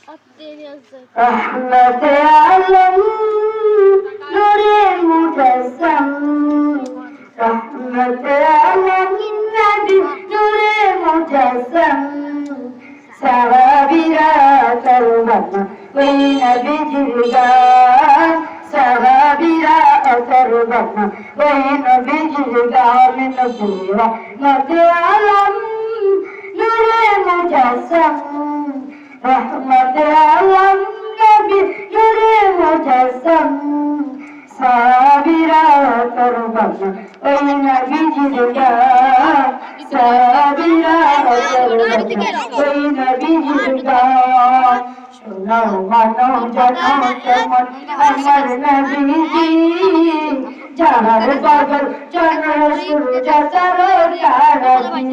رحمة عالم نور مجسم رحمة عالم النبي نور مجسم صحابيرا تربنا ونبي جلدان صحابيرا تربنا ونبي جلدان نبي رحمة عالم نور مجسم رحمة عالم نبي نور مجسم صابرا تربنا ونبي جلدان صابرا تربنا ونبي جلدان শোনাও মানো জানো কেমন আমার নবীজি যাহার বদল চন্দ্র সূর্য চারো তারাজি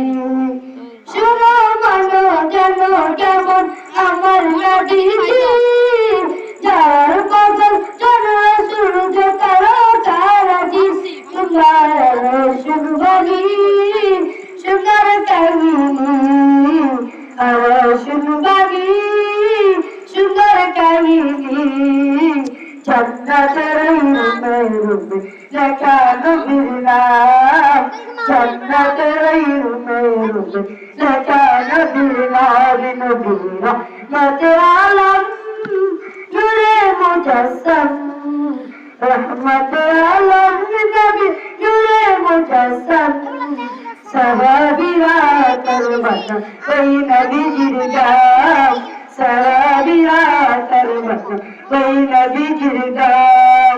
শোনো মানো জানো কেমন আমার নবীজি যার বদল চন্দ্র সূর্য চারো তারাজি সুন্দর শুনবানি সুন্দর কাহিনী আর শুনবানি সুন্দর কাহিনী জান্নাতের রূপে লেখা নবীর নাম জান্নাতের রূপে লেখা নবীর নাম নবীর রহমতে আলম নূরে মুজাসসাম রহমতে আলম নবী নূরে মুজাসসাম সাহাবীরা তরবানা ওই নবীজির গাম সাহাবীরা তরবানা ওই নবীজির গাম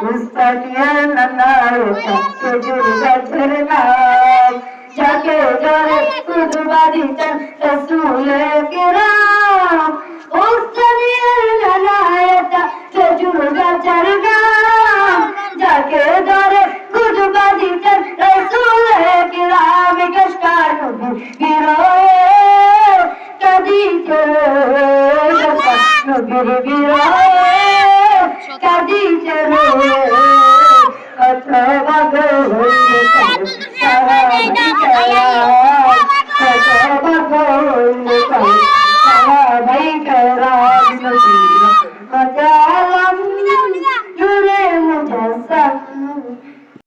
মুস্তাকিয়ার নানায়তা খেজুর গাছের নাম যাকে ধরে কুরবা দিতেন রাসূলে কেরাম মুস্তাকিয়ার নানায়তা খেজুর গাছের নাম যাকে ধরে কুরবা দিতেন রাসূলে কেরাম কষ্টার নবী বিরয়ে কাঁদিতে নবীর বিরয়ে কাঁদিতে কত ভাবে হইতে সারা কত ভাবে